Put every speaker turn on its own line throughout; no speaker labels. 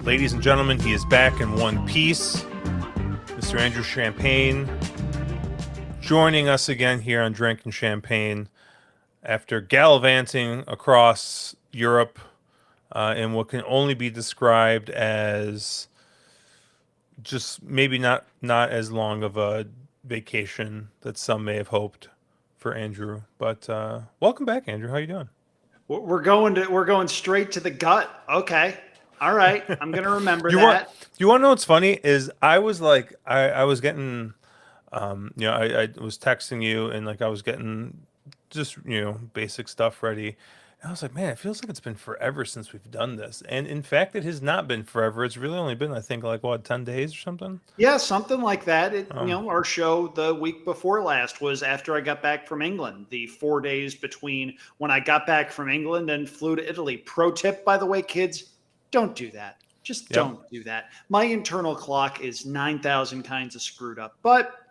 Ladies and gentlemen, he is back in one piece. Mr. Andrew Champagne joining us again here on Drinking Champagne after gallivanting across Europe in what can only be described as just maybe not as long of a vacation that some may have hoped for Andrew. But welcome back, Andrew. How you doing?
We're going straight to the gut. Okay. All right. I'm gonna remember
You want
that.
you want to know what's funny is I was like I was getting I was texting you and like I was getting just basic stuff ready. And I was like, man, it feels like it's been forever since we've done this. And in fact, it has not been forever. It's really only been, I think, like what, 10 days or something?
Yeah, something like that.
Oh,
Our show the week before last was after I got back from England. The 4 days between when I got back from England and flew to Italy. Pro tip, by the way, kids, don't do that. Just
yep.
don't do that. My internal clock is 9,000 kinds of screwed up, but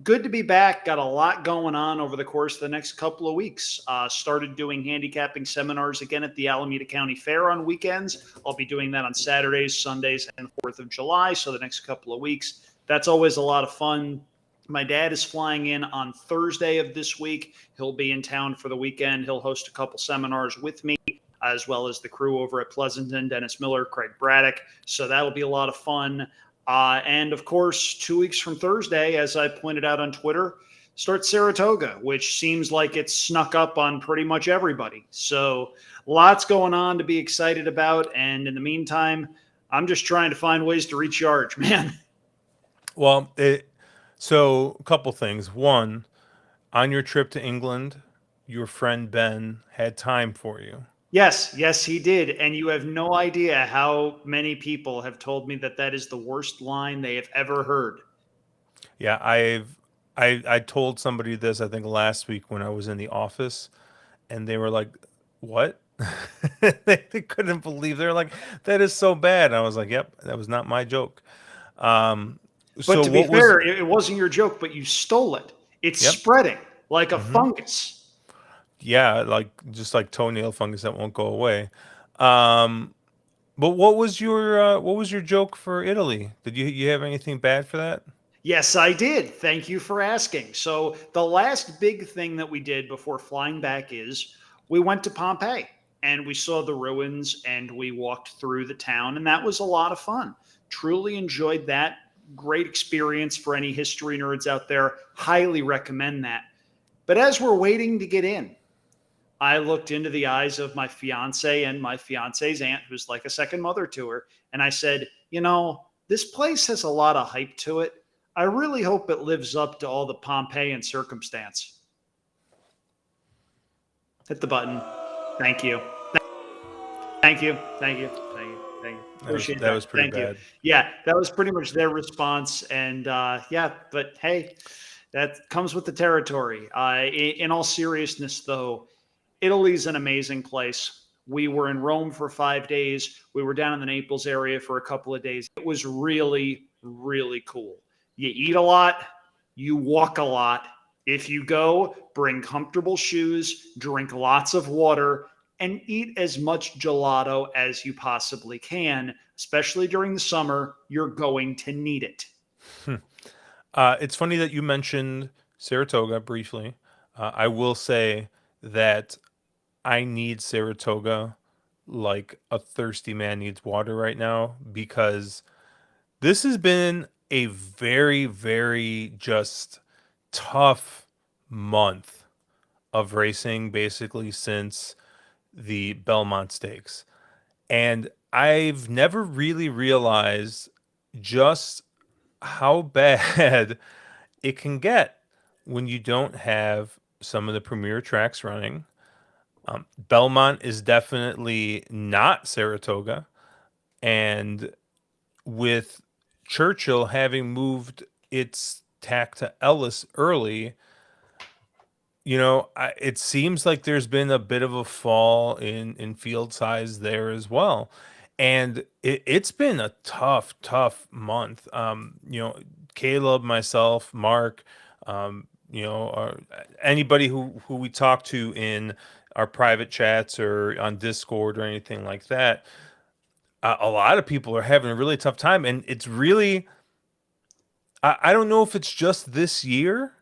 good to be back. Got a lot going on over the course of the next couple of weeks. Started doing handicapping seminars again at the Alameda County Fair on weekends. I'll be doing that on Saturdays, Sundays, and 4th of July. So the next couple of weeks. That's always a lot of fun. My dad is flying in on Thursday of this week. He'll be in town for the weekend. He'll host a couple seminars with me, as well as the crew over at Pleasanton, Dennis Miller, Craig Braddock. So that'll be a lot of fun. And of course, 2 weeks from Thursday, as I pointed out on Twitter, starts Saratoga, which seems like it's snuck up on pretty much everybody. So lots going on to be excited about. And in the meantime, I'm just trying to find ways to recharge, man.
Well, so a couple things. One, on your trip to England, your friend Ben had time for you.
Yes, he did. And you have no idea how many people have told me that that is the worst line they have ever heard.
Yeah, I told somebody this I think last week when I was in the office, and they were like, "What?" They couldn't believe. They're like, "That is so bad." And I was like, "Yep, that was not my joke." Um,
But
so
to be
what was?
fair, it wasn't your joke, but you stole it. It's
Yep.
spreading like a
Hmm.
fungus.
Yeah, like just like toenail fungus that won't go away. Um, but what was your joke for Italy? Did you have anything bad for that?
Yes, I did. Thank you for asking. So, the last big thing that we did before flying back is we went to Pompeii and we saw the ruins and we walked through the town, and that was a lot of fun. Truly enjoyed that. Great experience for any history nerds out there. Highly recommend that. But as we're waiting to get in, I looked into the eyes of my fiance and my fiance's aunt, who's like a second mother to her. And I said, this place has a lot of hype to it. I really hope it lives up to all the Pompeian circumstance. Hit the button. Thank you. Thank you. Thank you. Thank you. Thank you. Appreciate
That
that.
was pretty
Thank you.
bad.
Yeah, that was pretty much their response. And yeah, but hey, that comes with the territory. In all seriousness, though, Italy's an amazing place. We were in Rome for 5 days. We were down in the Naples area for a couple of days. It was really, really cool. You eat a lot, you walk a lot. If you go, bring comfortable shoes, drink lots of water, and eat as much gelato as you possibly can, especially during the summer. You're going to need it.
It's funny that you mentioned Saratoga briefly. I will say that I need Saratoga like a thirsty man needs water right now because this has been a very, very just tough month of racing basically since the Belmont Stakes. And I've never really realized just how bad it can get when you don't have some of the premier tracks running. Belmont is definitely not Saratoga. And with Churchill having moved its tack to Ellis early, it seems like there's been a bit of a fall in field size there as well. And it's been a tough, tough month. Caleb, myself, Mark, anybody who we talk to in our private chats or on Discord or anything like that, A lot of people are having a really tough time, and it's really I don't know if it's just this year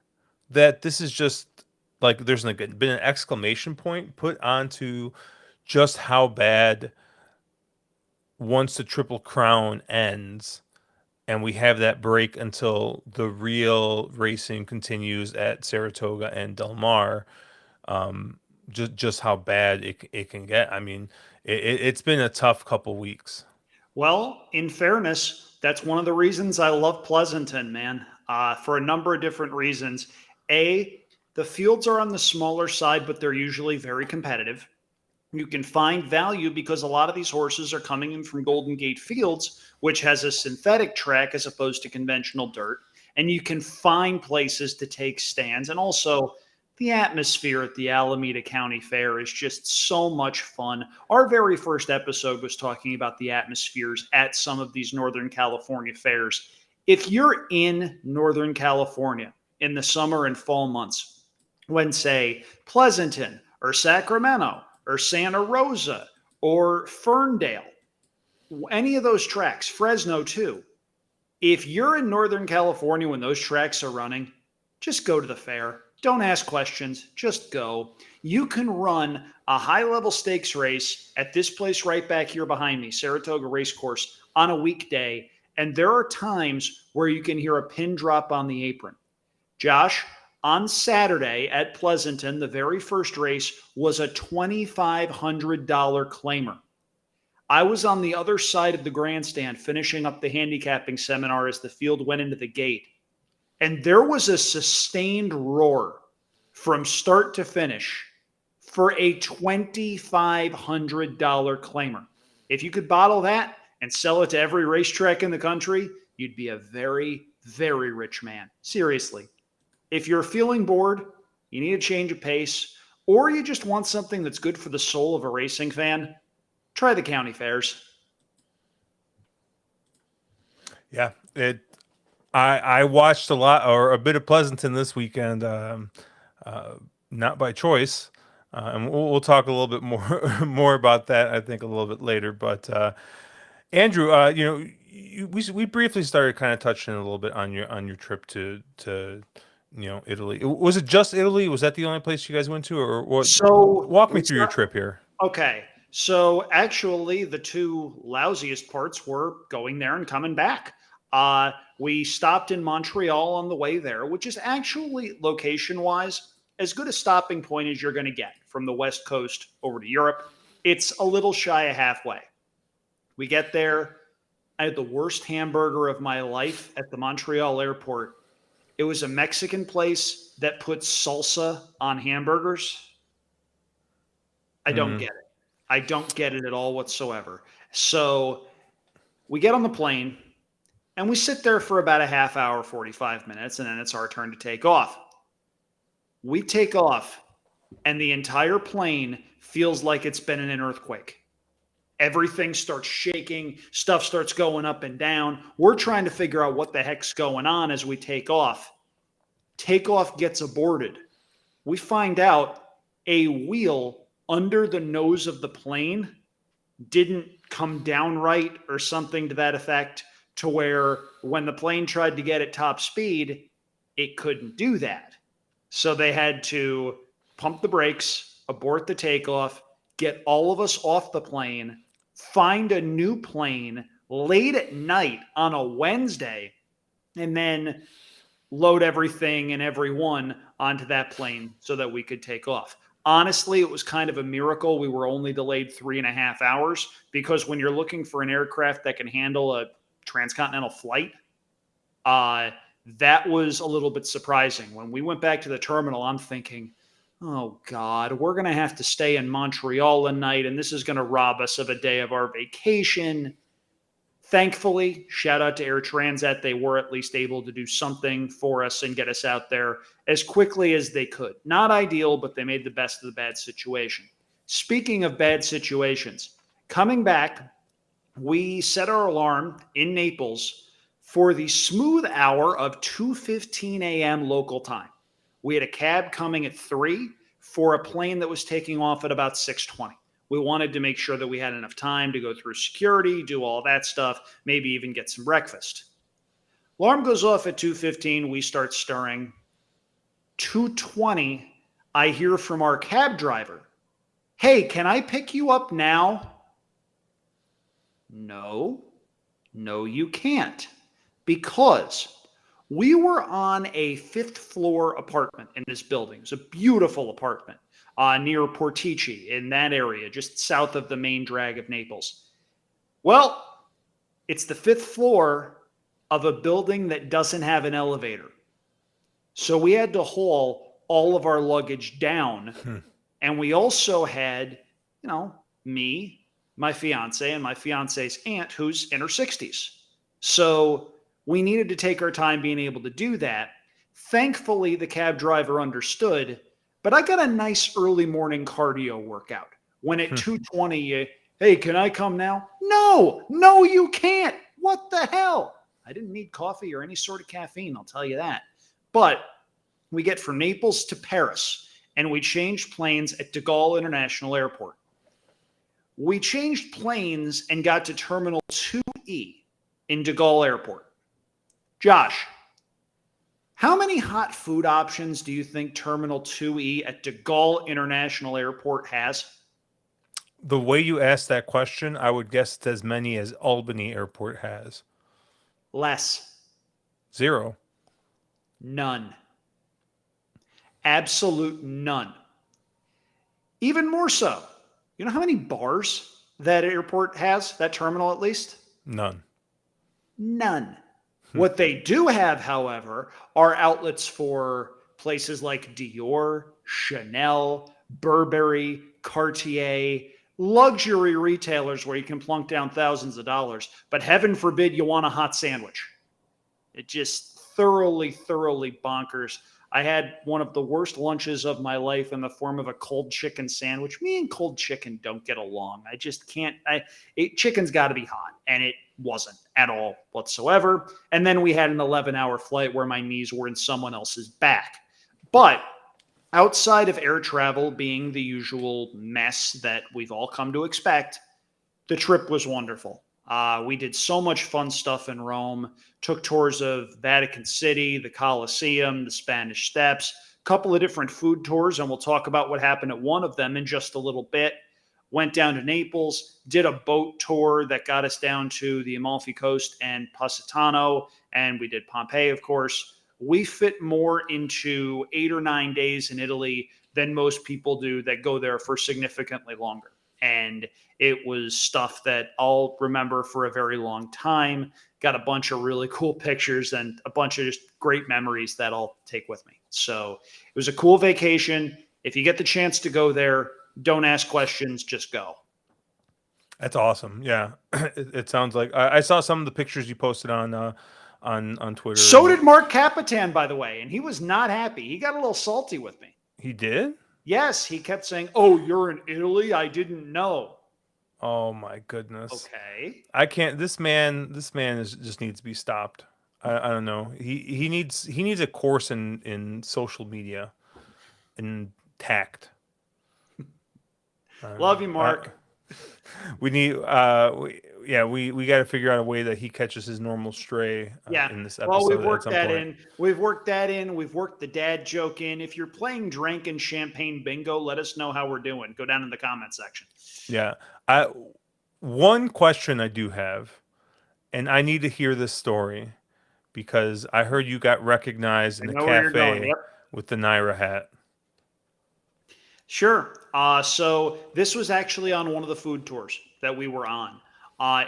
that this is just like there's like been an exclamation point put onto just how bad once the Triple Crown ends and we have that break until the real racing continues at Saratoga and Del Mar. Just how bad it can get. I mean, it's been a tough couple weeks.
Well, in fairness, that's one of the reasons I love Pleasanton, man, for a number of different reasons. A, the fields are on the smaller side, but they're usually very competitive. You can find value because a lot of these horses are coming in from Golden Gate Fields, which has a synthetic track as opposed to conventional dirt. And you can find places to take stands. And also, the atmosphere at the Alameda County Fair is just so much fun. Our very first episode was talking about the atmospheres at some of these Northern California fairs. If you're in Northern California in the summer and fall months, when, say, Pleasanton or Sacramento or Santa Rosa or Ferndale, any of those tracks, Fresno too, if you're in Northern California when those tracks are running, just go to the fair. Don't ask questions, just go. You can run a high level stakes race at this place right back here behind me, Saratoga Racecourse, on a weekday. And there are times where you can hear a pin drop on the apron. Josh, on Saturday at Pleasanton, the very first race was a $2,500 claimer. I was on the other side of the grandstand finishing up the handicapping seminar as the field went into the gate. And there was a sustained roar from start to finish for a $2,500 claimer. If you could bottle that and sell it to every racetrack in the country, you'd be a very, very rich man. Seriously. If you're feeling bored, you need a change of pace, or you just want something that's good for the soul of a racing fan, try the county fairs.
Yeah, it. I watched a lot or a bit of Pleasanton this weekend, uh, not by choice, and we'll talk a little bit more more about that. I think a little bit later. But Andrew, we briefly started kind of touching a little bit on your trip to Italy. Was it just Italy? Was that the only place you guys went to, or what?
So
Walk me
we
through your
start.
trip here.
Okay. So actually, the two lousiest parts were going there and coming back. We stopped in Montreal on the way there, which is actually location wise as good a stopping point as you're going to get from the West Coast over to Europe. It's a little shy of halfway. We get there. I had the worst hamburger of my life at the Montreal airport. It was a Mexican place that puts salsa on hamburgers. I don't
Mm,
get it. I don't get it at all whatsoever. So we get on the plane and we sit there for about a half hour, 45 minutes, and then it's our turn to take off. We take off, and the entire plane feels like it's been in an earthquake. Everything starts shaking, stuff starts going up and down. We're trying to figure out what the heck's going on as we take off. Takeoff gets aborted. We find out a wheel under the nose of the plane didn't come down right or something to that effect, to where when the plane tried to get at top speed, it couldn't do that. So they had to pump the brakes, abort the takeoff, get all of us off the plane, find a new plane late at night on a Wednesday, and then load everything and everyone onto that plane so that we could take off. Honestly, it was kind of a miracle. We were only delayed 3.5 hours because when you're looking for an aircraft that can handle a transcontinental flight, that was a little bit surprising. When we went back to the terminal, I'm thinking, oh God, we're going to have to stay in Montreal a night, and this is going to rob us of a day of our vacation. Thankfully, shout out to Air Transat, they were at least able to do something for us and get us out there as quickly as they could. Not ideal, but they made the best of the bad situation. Speaking of bad situations, coming back, we set our alarm in Naples for the smooth hour of 2:15 a.m. local time. We had a cab coming at 3 for a plane that was taking off at about 6:20. We wanted to make sure that we had enough time to go through security, do all that stuff, maybe even get some breakfast. Alarm goes off at 2:15. We start stirring. 2:20, I hear from our cab driver, "Hey, can I pick you up now?" No, no, you can't. Because we were on a fifth floor apartment in this building. It was a beautiful apartment near Portici in that area, just south of the main drag of Naples. Well, it's the fifth floor of a building that doesn't have an elevator. So we had to haul all of our luggage down. And we also had, me, my fiance, and my fiance's aunt, who's in her 60s. So we needed to take our time being able to do that. Thankfully, the cab driver understood, but I got a nice early morning cardio workout. When at 2:20, hey, can I come now? No, no, you can't. What the hell? I didn't need coffee or any sort of caffeine, I'll tell you that. But we get from Naples to Paris, and we changed planes at de Gaulle International Airport. We changed planes and got to Terminal 2E in de Gaulle Airport. Josh, how many hot food options do you think Terminal 2E at de Gaulle International Airport has?
The way you asked that question, I would guess it's as many as Albany Airport has.
Less.
0.
None. Absolute none. Even more so, you know how many bars that airport has, that terminal at least?
None.
None. What they do have, however, are outlets for places like Dior, Chanel, Burberry, Cartier, luxury retailers where you can plunk down thousands of dollars. But heaven forbid you want a hot sandwich. It just thoroughly, thoroughly bonkers. I had one of the worst lunches of my life in the form of a cold chicken sandwich. Me and cold chicken don't get along. I just can't. Chicken's got to be hot, and it wasn't at all whatsoever. And then we had an 11-hour flight where my knees were in someone else's back. But outside of air travel being the usual mess that we've all come to expect, the trip was wonderful. We did so much fun stuff in Rome, took tours of Vatican City, the Colosseum, the Spanish Steps, a couple of different food tours, and we'll talk about what happened at one of them in just a little bit. Went down to Naples, did a boat tour that got us down to the Amalfi Coast and Positano, and we did Pompeii, of course. We fit more into 8 or 9 days in Italy than most people do that go there for significantly longer. And it was stuff that I'll remember for a very long time. Got a bunch of really cool pictures and a bunch of just great memories that I'll take with me. So it was a cool vacation. If you get the chance to go there, don't ask questions, just go.
That's awesome. Yeah, it sounds like I saw some of the pictures you posted on Twitter.
So did Mark Capitan, by the way, and he was not happy. He got a little salty with me.
He did?
Yes, he kept saying, "Oh, you're in Italy? I didn't know."
Oh my goodness.
Okay.
I can't. This man just needs to be stopped. I don't know. He needs a course in social media and tact.
Love you, Mark.
We need we got to figure out a way that he catches his normal stray in this episode.
Well, we've worked that in. We've worked that in. We've worked the dad joke in. If you're playing drink and champagne bingo, let us know how we're doing. Go down in the comment section.
Yeah. One question I do have, and I need to hear this story because I heard you got recognized in the cafe with the Naira hat.
Sure. So this was actually on one of the food tours that we were on.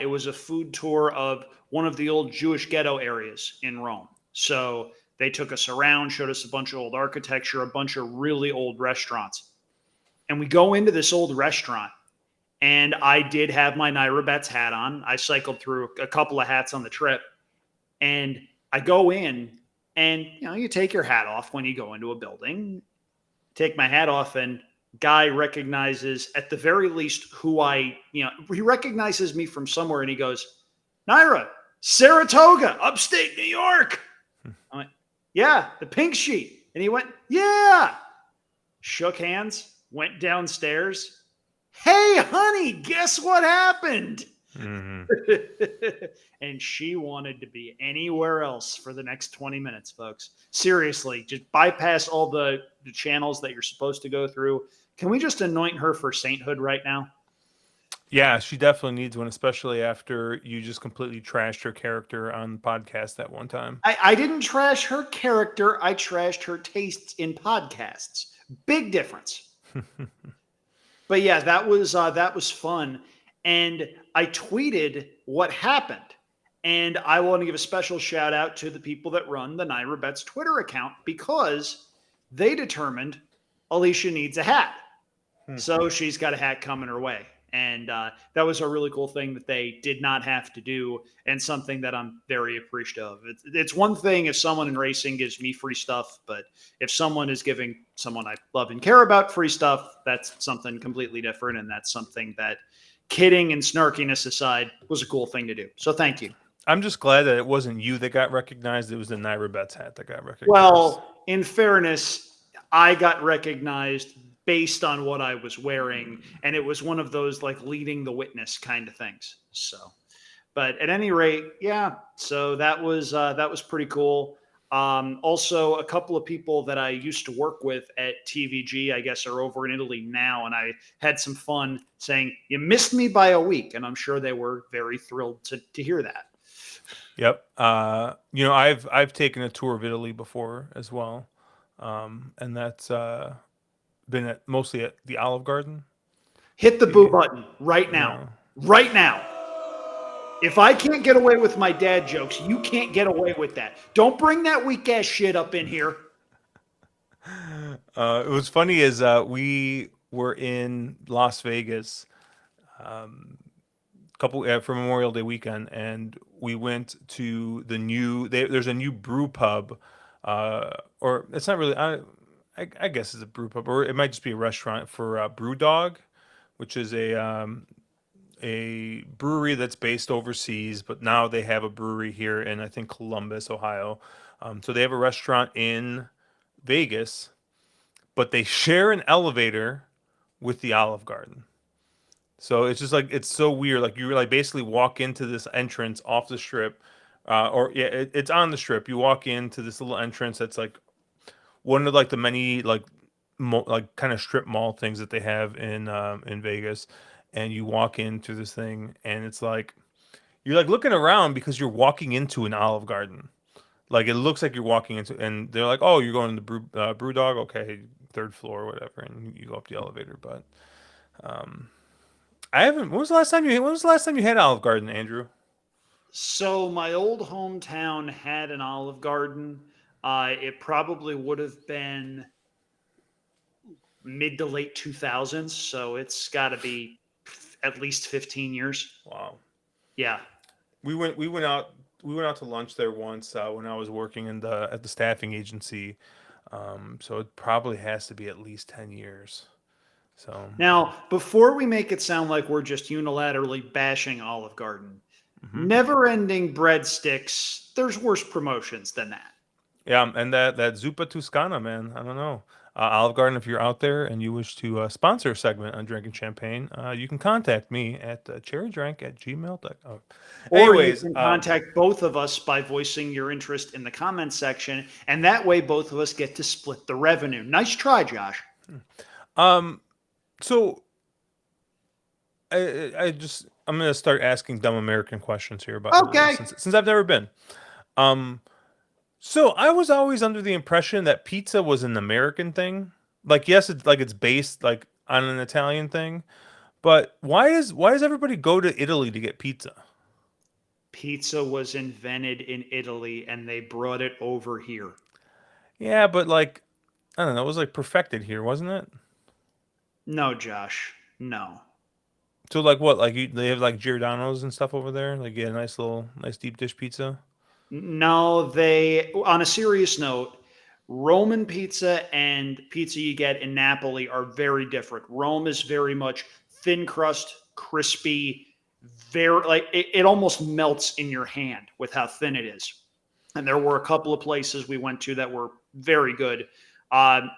It was a food tour of one of the old Jewish ghetto areas in Rome. So they took us around, showed us a bunch of old architecture, a bunch of really old restaurants. And we go into this old restaurant, and I did have my Naira Bets hat on. I cycled through a couple of hats on the trip. And I go in, and you take your hat off when you go into a building. Take my hat off, and guy recognizes at the very least who he recognizes me from somewhere, and he goes, "Naira, Saratoga, upstate New York." I went, "Yeah, the Pink Sheet." And he went, "Yeah." Shook hands, went downstairs. Hey, honey, guess what happened?
Hmm.
And she wanted to be anywhere else for the next 20 minutes, folks. Seriously, just bypass all the channels that you're supposed to go through. Can we just anoint her for sainthood right now?
Yeah, she definitely needs one, especially after you just completely trashed her character on the podcast that one time.
I didn't trash her character. I trashed her tastes in podcasts. Big difference. But yeah, that was fun. And I tweeted what happened. And I want to give a special shout out to the people that run the Naira Bets Twitter account because they determined Alicia needs a hat. So she's got a hat coming her way. And that was a really cool thing that they did not have to do, and something that I'm very appreciative of. It's one thing if someone in racing gives me free stuff, but if someone is giving someone I love and care about free stuff, that's something completely different. And that's something that, kidding and snarkiness aside, was a cool thing to do. So thank you.
I'm just glad that it wasn't you that got recognized. It was the Naira Betts hat that got recognized.
Well, in fairness, I got recognized based on what I was wearing, and it was one of those like leading the witness kind of things. So, but at any rate, yeah. So that was pretty cool. Also, a couple of people that I used to work with at TVG, I guess, are over in Italy now, and I had some fun saying, "You missed me by a week," and I'm sure they were very thrilled to hear that.
Yep. I've taken a tour of Italy before as well, and that's been mostly at the Olive Garden.
Hit the
If
boo
you,
button right now.
no,
Right now. If I can't get away with my dad jokes, you can't get away with that. Don't bring that weak ass shit up in here.
it was funny as we were in Las Vegas couple for Memorial Day weekend, and we went to the there's a new brew pub, or it's not really. I guess it's a brew pub, or it might just be a restaurant for Brew Dog, which is a brewery that's based overseas, but now they have a brewery here in I think Columbus, Ohio. So they have a restaurant in Vegas, but they share an elevator with the Olive Garden. So it's just like it's so weird. Like you like basically walk into this entrance off the strip, or yeah, it's on the strip. You walk into this little entrance that's like one of like the many like like kind of strip mall things that they have in Vegas, and you walk into this thing, and it's like you're like looking around because you're walking into an Olive Garden. Like it looks like you're walking into, and they're like, "Oh, you're going to Brew Dog, okay, third floor, or whatever," and you go up the elevator. But I haven't. When was the last time you? When was the last time you had Olive Garden, Andrew?
So my old hometown had an Olive Garden. It probably would have been mid to late 2000s. So it's got to be at least 15 years.
Wow.
Yeah.
We went out to lunch there once when I was working in the at the staffing agency. So it probably has to be at least 10 years. So
Now, before we make it sound like we're just unilaterally bashing Olive Garden,
mhm.
never ending breadsticks, there's worse promotions than that.
Yeah, and that Zuppa Toscana, man. I don't know. Olive Garden, if you're out there and you wish to sponsor a segment on drinking champagne, you can contact me at cherrydrink@gmail.com.
Or you
Anyways,
can contact both of us by voicing your interest in the comments section, and that way both of us get to split the revenue. Nice try, Josh.
um, so I'm gonna start asking dumb American questions here about Italy
Okay.
since I've never been. Um, so I was always under the impression that pizza was an American thing. Like, yes, it's like it's based like on an Italian thing, but why does everybody go to Italy to get pizza?
Pizza was invented in Italy and they brought it over here.
Yeah, but like I don't know, it was like perfected here, wasn't it?
No, Josh. No.
So like what? Like they have like Giordano's and stuff over there. Like get a nice deep dish pizza.
No, on a serious note, Roman pizza and pizza you get in Napoli are very different. Rome is very much thin crust, crispy, very like it almost melts in your hand with how thin it is. And there were a couple of places we went to that were very good.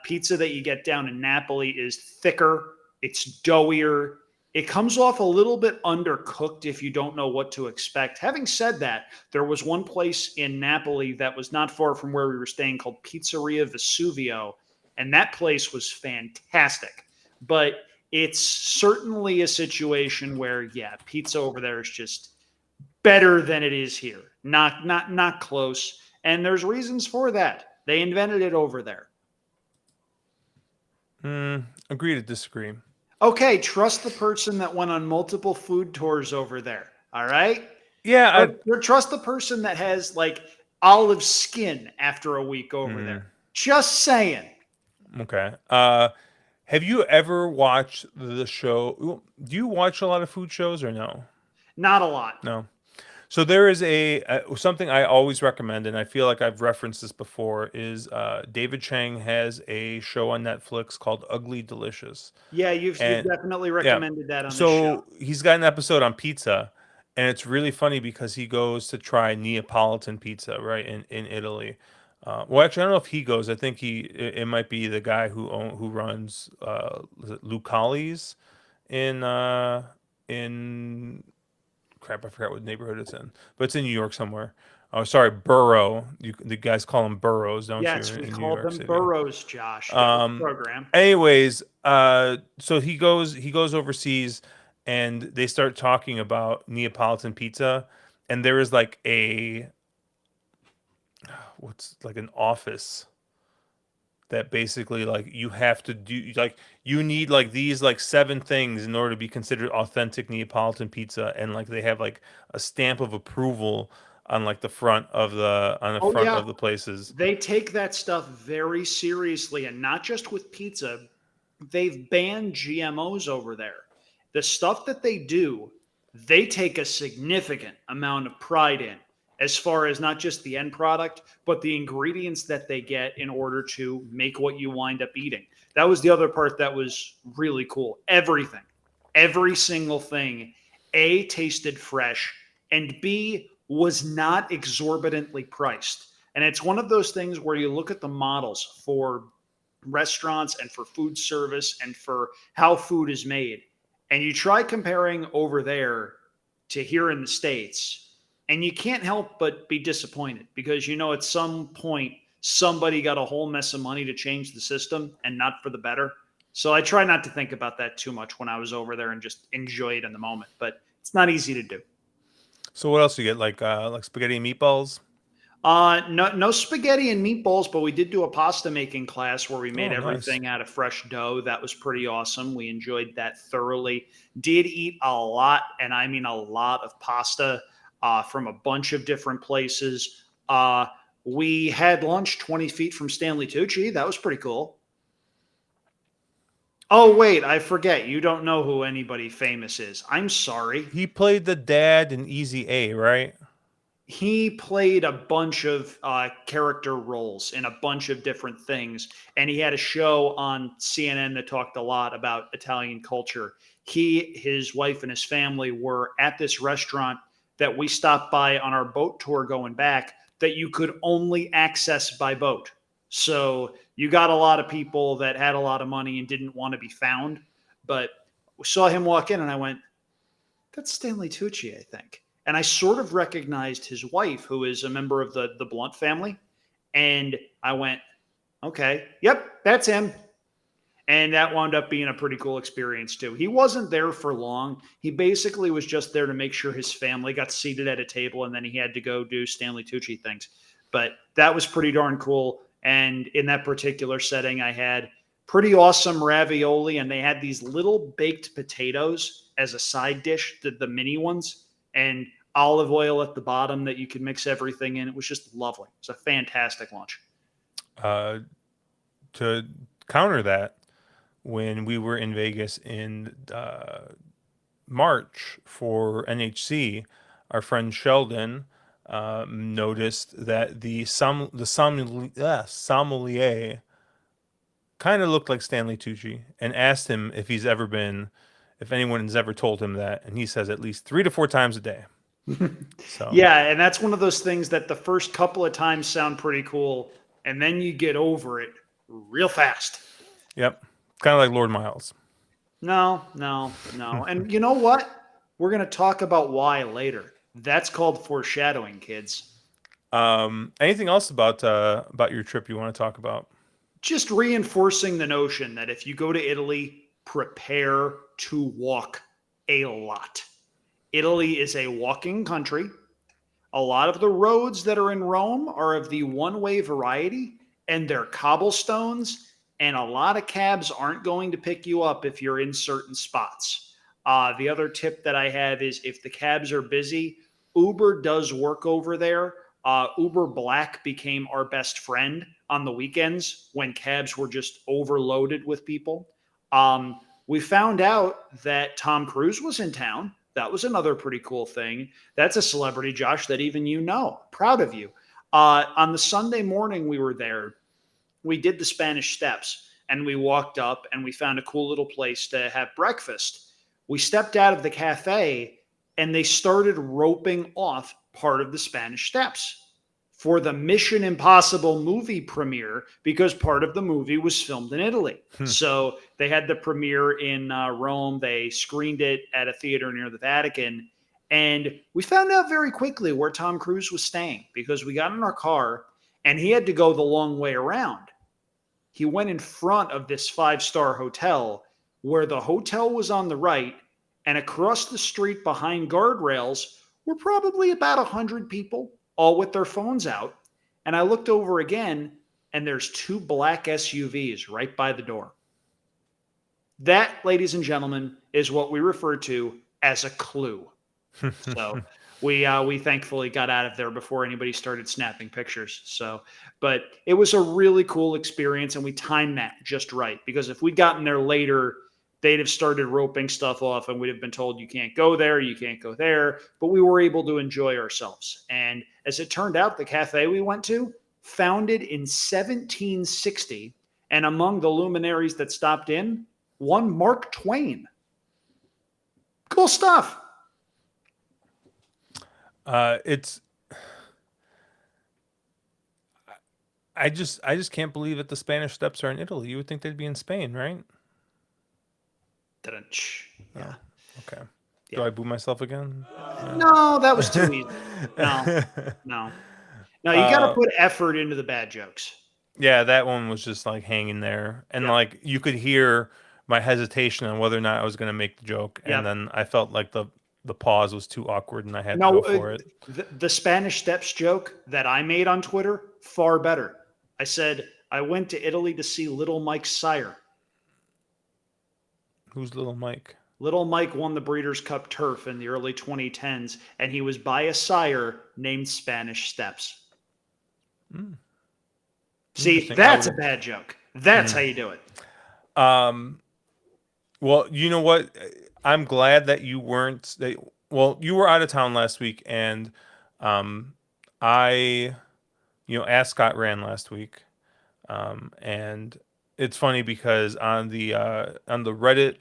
Pizza that you get down in Napoli is thicker, it's doughier, it comes off a little bit undercooked if you don't know what to expect. Having said that, there was one place in Napoli that was not far from where we were staying called Pizzeria Vesuvio, and that place was fantastic. But it's certainly a situation where, yeah, pizza over there is just better than it is here. Not close. And there's reasons for that. They invented it over there.
Agree to disagree.
Okay, trust the person that went on multiple food tours over there. All right?
Yeah,
Or trust the person that has like olive skin after a week over there. Just saying.
okay. Have you ever watched the show? Do you watch a lot of food shows or no?
Not a lot.
No. So there is something I always recommend, and I feel like I've referenced this before. Is David Chang has a show on Netflix called Ugly Delicious,
Yeah, you've
and
definitely
yeah,
recommended that on this show.
so he's got an episode on pizza, and it's really funny because he goes to try Neapolitan pizza, right, in Italy. Well, actually, I don't know if he goes. I think it might be the guy who runs Lucali's in crap. I forgot what neighborhood it's in, but it's in New York somewhere. Oh, sorry, Borough. The guys call them boroughs, don't you,
Yes, we
in New
called
York
them
City?
burrows, Josh. Get with the
Um,
program.
anyways, so he goes overseas, and they start talking about Neapolitan pizza, and there is like a what's like an office that basically like you have to do like you need like these like seven things in order to be considered authentic Neapolitan pizza, and like they have like a stamp of approval on like the
Oh
front
yeah,
of the places.
they take that stuff very seriously, and not just with pizza. They've banned GMOs over there. The stuff that they do, they take a significant amount of pride in, as far as not just the end product, but the ingredients that they get in order to make what you wind up eating. That was the other part that was really cool. Everything, every single thing, A, tasted fresh, and B, was not exorbitantly priced. And it's one of those things where you look at the models for restaurants and for food service and for how food is made. And you try comparing over there to here in the States, and you can't help but be disappointed because you know at some point somebody got a whole mess of money to change the system and not for the better. So I try not to think about that too much when I was over there and just enjoy it in the moment. But it's not easy to do.
So what else you get like spaghetti and meatballs?
No spaghetti and meatballs, but we did do a pasta making class where we made
Oh, nice.
everything out of fresh dough. That was pretty awesome. We enjoyed that thoroughly. Did eat a lot, and I mean a lot of pasta from a bunch of different places. We had lunch 20 feet from Stanley Tucci. That was pretty cool. Oh, wait, I forget. You don't know who anybody famous is. I'm sorry.
He played the dad in Easy A, right?
He played a bunch of character roles in a bunch of different things, and he had a show on CNN that talked a lot about Italian culture. He, his wife, and his family were at this restaurant that we stopped by on our boat tour going back that you could only access by boat. So you got a lot of people that had a lot of money and didn't want to be found, but we saw him walk in, and I went, "That's Stanley Tucci, I think." And I sort of recognized his wife, who is a member of the Blunt family. And I went, okay, yep, that's him. And that wound up being a pretty cool experience too. He wasn't there for long. He basically was just there to make sure his family got seated at a table, and then he had to go do Stanley Tucci things. But that was pretty darn cool. And in that particular setting, I had pretty awesome ravioli, and they had these little baked potatoes as a side dish, the mini ones, and olive oil at the bottom that you could mix everything in. It was just lovely. It's a fantastic lunch.
Uh, to counter that, when we were in Vegas in March for NHC, our friend Sheldon noticed that the sommelier kind of looked like Stanley Tucci, and asked him if anyone has ever told him that, and he says at least 3 to 4 times a day. So,
Yeah, and that's one of those things that the first couple of times sound pretty cool, and then you get over it real fast.
yep, kind of like Lord Miles.
No, no, no. And you know what? We're going to talk about why later. That's called foreshadowing, kids.
Anything else about your trip you want to talk about?
Just reinforcing the notion that if you go to Italy, prepare to walk a lot. Italy is a walking country. A lot of the roads that are in Rome are of the one way variety, and they're cobblestones, and a lot of cabs aren't going to pick you up if you're in certain spots. The other tip that I have is if the cabs are busy, Uber does work over there. Uber Black became our best friend on the weekends when cabs were just overloaded with people. Um, we found out that Tom Cruise was in town. That was another pretty cool thing. That's a celebrity, Josh, that even you know. Proud of you. On the Sunday morning we were there, we did the Spanish Steps and we walked up and we found a cool little place to have breakfast. We stepped out of the cafe and they started roping off part of the Spanish Steps for the Mission Impossible movie premiere because part of the movie was filmed in Italy. So they had the premiere in Rome. They screened it at a theater near the Vatican. And we found out very quickly where Tom Cruise was staying because we got in our car and he had to go the long way around. He went in front of this five-star hotel where the hotel was on the right, and across the street behind guardrails were probably about 100 people, all with their phones out. And I looked over again, and there's two black SUVs right by the door. That, ladies and gentlemen, is what we refer to as a clue. So we thankfully got out of there before anybody started snapping pictures. So, but it was a really cool experience, and we timed that just right because if we'd gotten there later, they'd have started roping stuff off, and we'd have been told you can't go there, you can't go there. But we were able to enjoy ourselves, and as it turned out, the cafe we went to, founded in 1760, and among the luminaries that stopped in, one Mark Twain. Cool stuff.
It's I just can't believe that the Spanish Steps are in Italy. You would think they'd be in Spain, right?
Yeah.
Oh, okay. Do
Yeah.
I boo myself again?
No, that was too easy. No, no, no. You got to
uh,
put effort into the bad jokes.
yeah, that one was just like hanging there, and
Yep.
like you could hear my hesitation on whether or not I was going to make the joke, and
Yep.
then I felt like the pause was too awkward, and I had to
No,
go for it.
the Spanish Steps joke that I made on Twitter, far better. I said, I went to Italy to see Little Mike's sire.
Who's Little Mike?
Little Mike won the Breeders' Cup turf in the early 2010s, and he was by a sire named Spanish Steps.
Mm,
See,
interesting. I
that's
would
a
have.
bad joke. That's how
Mm.
you do it.
Um. Well, you know what? I'm glad that you weren't. Well, you were out of town last week, and um, I, Ascot ran last week, and it's funny because on the Reddit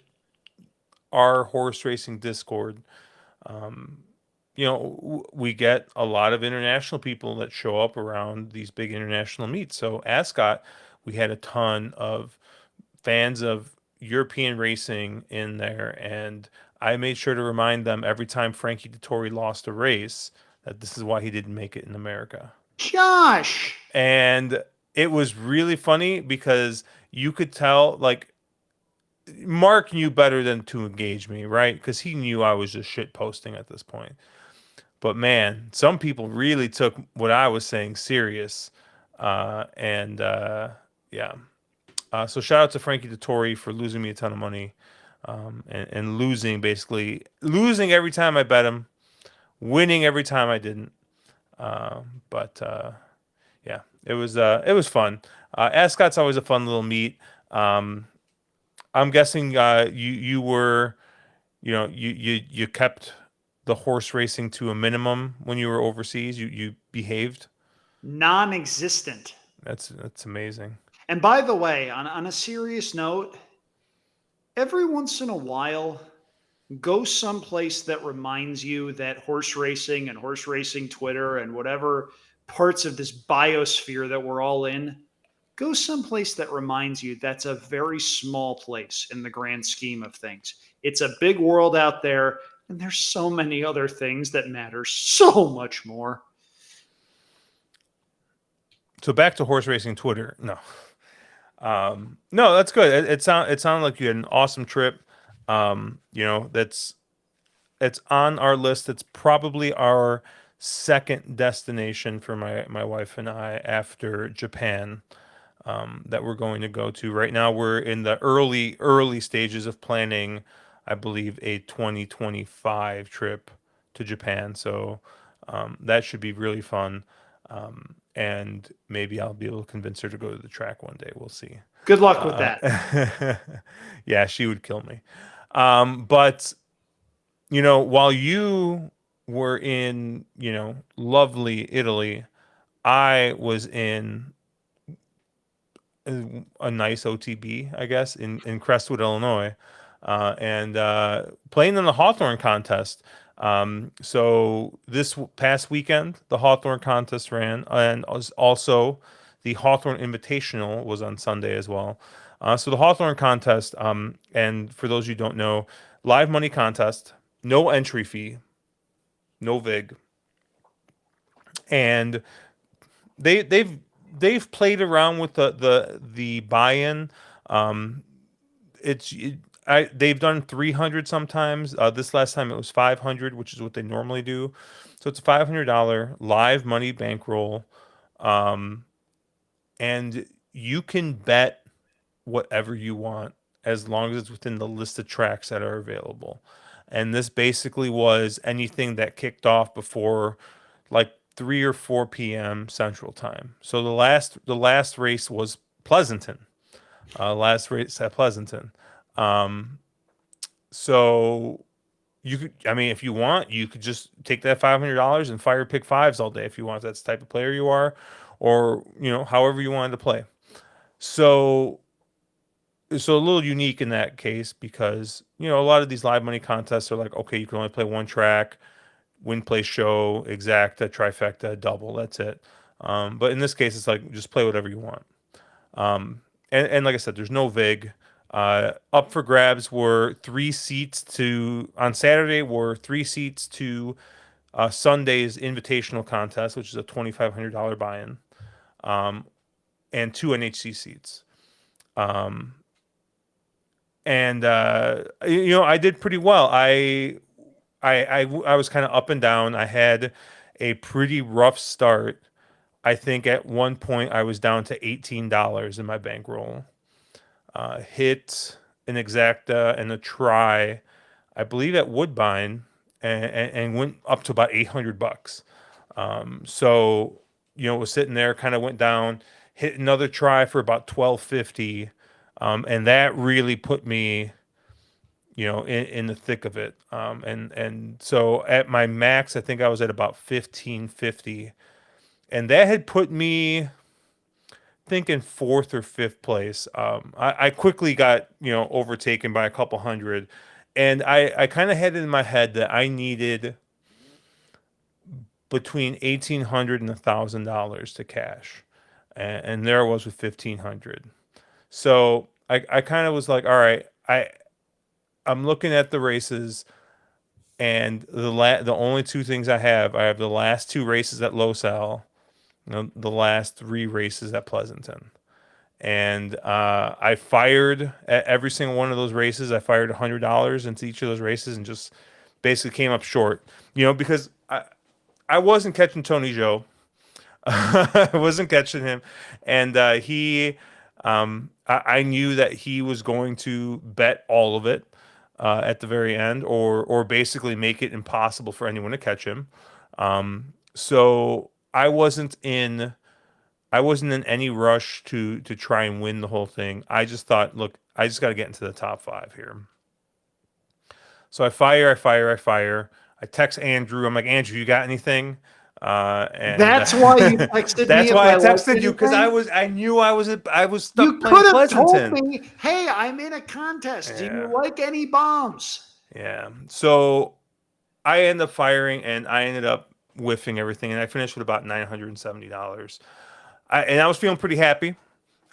our horse racing Discord, um, we get a lot of international people that show up around these big international meets. So Ascot, we had a ton of fans of European racing in there, and I made sure to remind them every time Frankie Dettori lost a race that this is why he didn't make it in America.
Josh.
And it was really funny because you could tell, like, Mark knew better than to engage me, right? Because he knew I was just shit posting at this point. But man, some people really took what I was saying serious. And yeah. So shout out to Frankie Dettori for losing me a ton of money, and losing, basically losing every time I bet him, winning every time I didn't. But yeah, it was fun. Ascot's always a fun little meet. Um, I'm guessing you were, you kept the horse racing to a minimum when you were overseas. You behaved.
Non existent.
That's amazing.
And by the way, on a serious note, every once in a while, go someplace that reminds you that horse racing and horse racing Twitter and whatever parts of this biosphere that we're all in Go someplace that reminds you that's a very small place in the grand scheme of things. It's a big world out there, and there's so many other things that matter so much more.
So back to horse racing Twitter. No, no, that's good. It sounded like you had an awesome trip. That's it's on our list. It's probably our second destination for my wife and I after Japan, that we're going to go to. Right now, we're in the early stages of planning, I believe, a 2025 trip to Japan. So that should be really fun. And maybe I'll be able to convince her to go to the track one day. We'll see.
Good luck with
Uh,
that.
yeah, she would kill me. But while you were in, lovely Italy, I was in a nice OTB, I guess, in Crestwood, Illinois, and playing in the Hawthorne Contest. So this past weekend, the Hawthorne Contest ran, and also the Hawthorne Invitational was on Sunday as well. So the Hawthorne Contest, and for those you don't know, live money contest, no entry fee, no vig, and they've played around with the buy-in. Um, they've done 300 sometimes. This last time it was 500, which is what they normally do. So it's a $500 live money bankroll, um, and you can bet whatever you want as long as it's within the list of tracks that are available. And this basically was anything that kicked off before like 3 or 4 p.m. Central Time. So the last race was Pleasanton. Last race at Pleasanton. Um, so you could, I mean, if you want, you could just take that $500 and fire pick fives all day if you want. If that's the type of player you are, or however you wanted to play. So so a little unique in that case because a lot of these live money contests are like, okay, you can only play one track, win, play, show, exacta, trifecta, double. That's it. But in this case, it's like just play whatever you want. And like I said, there's no vig. Up for grabs were 3 seats to on Saturday were 3 seats to Sunday's invitational contest, which is a $2,500 buy-in, and two NHC seats. Um, and I did pretty well. I was kind of up and down. I had a pretty rough start. I think at one point I was down to $18 in my bankroll. Hit an exacta and a try, I believe at Woodbine, and went up to about $800. So was sitting there, kind of went down, hit another try for about 1250, and that really put me in the thick of it. And so at my max, I think I was at about 1550, and that had put me thinking fourth or fifth place. I quickly got overtaken by a couple hundred, and I kind of had it in my head that I needed between $1,800 and $1,000 to cash, and there I was with 1,500. So I kind of was like, all right, I'm looking at the races, and the only two things I have the last two races at Losal, the last three races at Pleasanton. And I fired at every single one of those races. I fired $100 into each of those races and just basically came up short. Because I wasn't catching Tony Joe. I wasn't catching him, and I knew that he was going to bet all of it at the very end, or basically make it impossible for anyone to catch him. So I wasn't in any rush to try and win the whole thing. I just thought, look, I just got to get into the top five here. So I fire, I fire, I fire. I text Andrew. I'm like, Andrew, you got anything? And
That's why you texted me
that's
if
why I
I liked
texted you because
anything.
I knew I was stuck
You
playing
could have told
Pleasanton.
me, hey, I'm in a contest. Do you
Yeah,
like any bombs?
yeah. So I ended up firing, and I ended up whiffing everything, and I finished with about $970. And I was feeling pretty happy.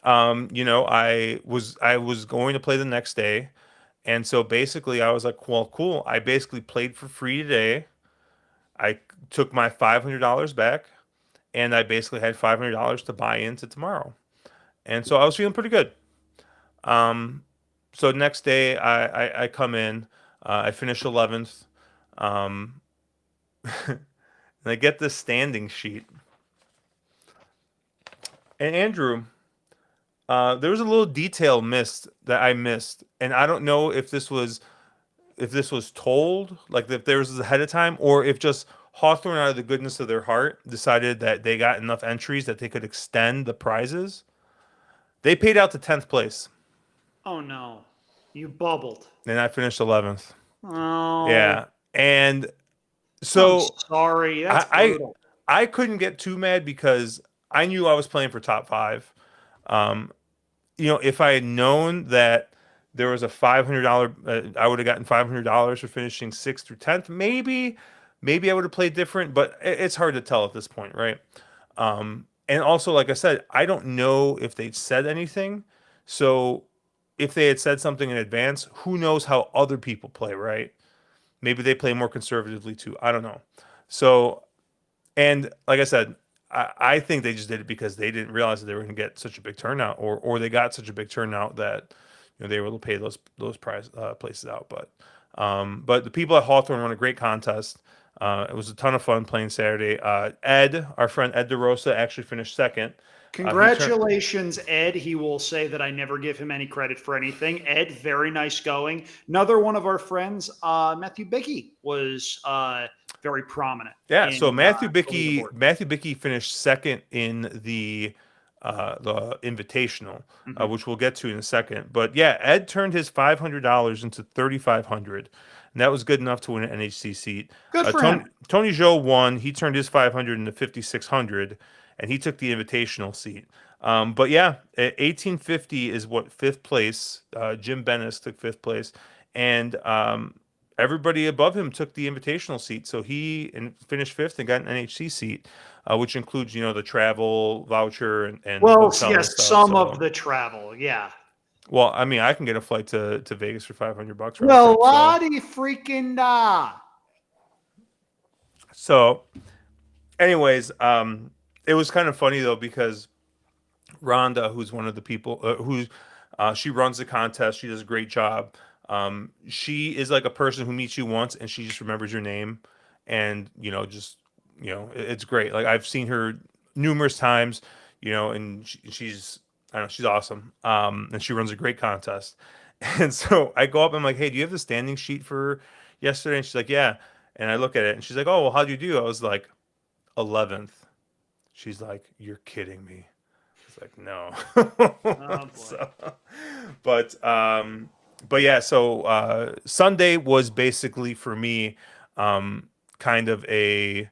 I was going to play the next day, and so basically I was like, well, cool. I basically played for free today. I took my $500 back, and I basically had $500 to buy into tomorrow, and so I was feeling pretty good. Um, so next day I come in, I finish 11th, um, and I get this standing sheet. And Andrew, there was a little detail missed that I missed, and I don't know if this was told, like if there was ahead of time, or if just Hawthorne, out of the goodness of their heart, decided that they got enough entries that they could extend the prizes. They paid out to 10th place,
Oh no, you bubbled.
and I finished 11th.
Oh,
Yeah, and
I'm
so
sorry. That's
I
brutal.
I couldn't get too mad because I knew I was playing for top five. Um, if I had known that there was a $500, I would have gotten $500 for finishing sixth through 10th. Maybe I would have played different, but it's hard to tell at this point, right? And also, like I said, I don't know if they'd said anything. So if they had said something in advance, who knows how other people play, right? Maybe they play more conservatively too. I don't know. So, and like I said, I think they just did it because they didn't realize that they were going to get such a big turnout, or they got such a big turnout that they were able to pay those prize places out. But the people at Hawthorne run a great contest. It was a ton of fun playing Saturday. Ed, our friend Ed DeRosa, actually finished second. He turned
Congratulations, Ed. He will say that I never give him any credit for anything. Ed, very nice going. Another one of our friends, Matthew Bickey, was very prominent
Yeah, so
in
Matthew
the
Bickey
leaderboard.
Matthew Bickey finished second in the Invitational,
Mhm.
which we'll get to in a second. But yeah, Ed turned his $500 into 3,500, and that was good enough to win an NHC seat.
Good for him.
Tony Joe won. He turned his 500 into 5,600, and he took the Invitational seat. But yeah, 1850 is what fifth place. Jim Bennis took fifth place, and everybody above him took the invitational seat. So finished fifth and got an NHC seat, which includes the travel voucher and
Well,
hotel and
yes,
stuff.
some of
So,
the travel. Yeah.
well, I mean, I can get a flight to Vegas for $500 round
Well,
trip. So,
Lottie freaking da.
so anyways, it was kind of funny though because Rhonda, who's one of the people she runs the contest. She does a great job. She is like a person who meets you once and she just remembers your name, and just it's great. Like I've seen her numerous times, and she's I don't know, she's awesome. And she runs a great contest. And so I go up and I'm like, hey, do you have the standing sheet for yesterday? And she's like, yeah. And I look at it and she's like, oh, well, how'd you do? I was like, 11th. She's like, you're kidding me. It's like no.
Oh boy.
so, but but yeah. So Sunday was basically for me, kind of a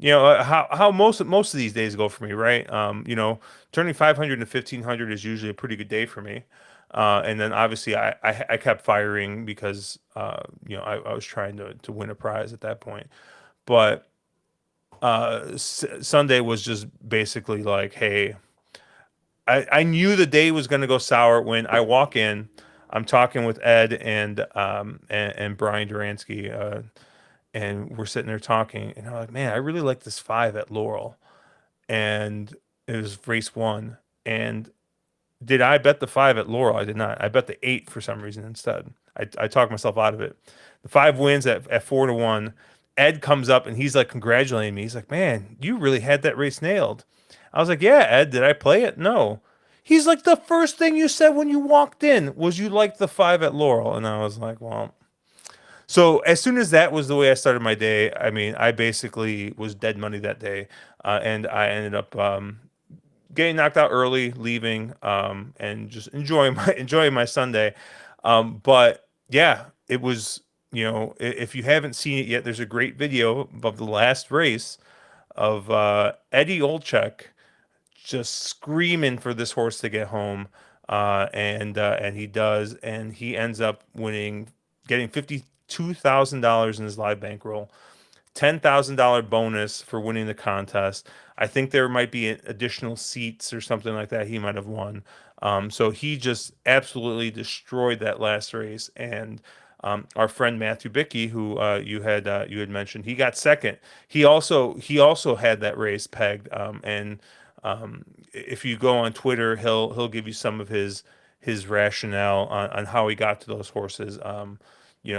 how most of these days go for me, right? Turning 500 to 1,500 is usually a pretty good day for me. And then obviously I kept firing because I was trying to win a prize at that point. But Sunday was just basically like, hey, I knew the day was going to go sour when I walk in. I'm talking with Ed and Brian Duransky, and we're sitting there talking, and I'm like, man, I really like this five at Laurel, and it was race one. And did I bet the five at Laurel? I did not. I bet the eight for some reason instead. I talked myself out of it. The five wins at 4-1. Ed comes up and he's like congratulating me. He's like, man, you really had that race nailed. I was like, yeah, Ed, did I play it? No. He's like, the first thing you said when you walked in was you liked the five at Laurel. And I was like, well. So as soon as that was the way I started my day, I mean, I basically was dead money that day. And I ended up getting knocked out early, leaving, and just enjoying my Sunday. But yeah, it was. If you haven't seen it yet, there's a great video of the last race of Eddie Olczyk just screaming for this horse to get home, and he does, and he ends up winning, getting $52,000 in his live bankroll. $10,000 bonus for winning the contest. I think there might be additional seats or something like that he might have won. So he just absolutely destroyed that last race. And our friend Matthew Bickey, who you had mentioned, he got second. He also had that race pegged. And if you go on Twitter, he'll give you some of his rationale on how he got to those horses.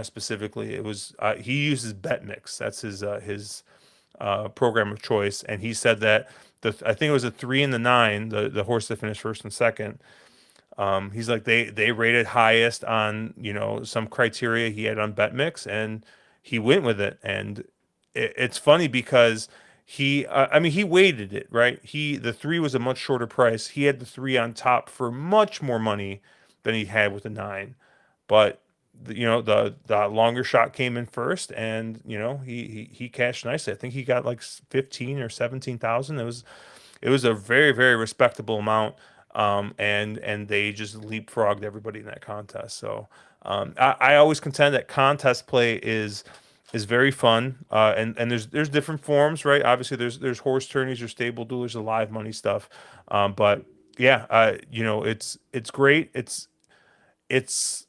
Specifically, it was he uses BetMix. That's his program of choice, and he said that I think it was a 3 and the 9, the horse that finished first and second. He's like they rated highest on some criteria he had on BetMix, and he went with it. And it's funny because I mean he weighted it right. The 3 was a much shorter price. He had the 3 on top for much more money than he had with the 9, but the longer shot came in first, and he cashed nicely. I think he got like 15 or 17,000. It was a very, very respectable amount. And they just leapfrogged everybody in that contest. So I always contend that contest play is very fun. And there's different forms, right? Obviously, there's horse tourneys, there's stable duels, there's live money stuff. But yeah, it's great. It's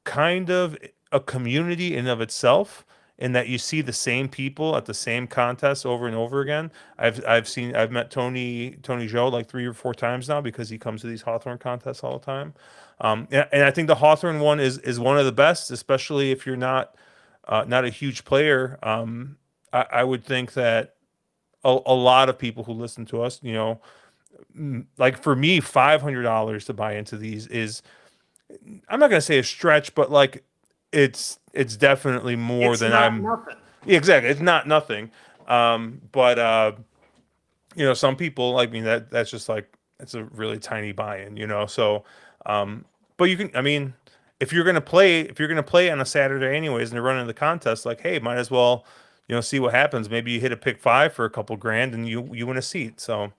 kind of a community in of itself, in that you see the same people at the same contests over and over again. I've met Tony Joe like 3 or 4 times now, because he comes to these Hawthorne contests all the time. And I think the Hawthorne one is one of the best, especially if you're not a huge player. I would think that a lot of people who listen to us, like for me, $500 to buy into these is, I'm not gonna say a stretch, but like it's definitely more
It's
than
not
I'm.
nothing.
Yeah, exactly. It's not nothing. But some people, I mean, that's just like, it's a really tiny buy-in, So, but you can, I mean, if you're gonna play on a Saturday anyways, and they're running the contest, like, hey, might as well, see what happens. Maybe you hit a pick five for a couple grand, and you win a seat. So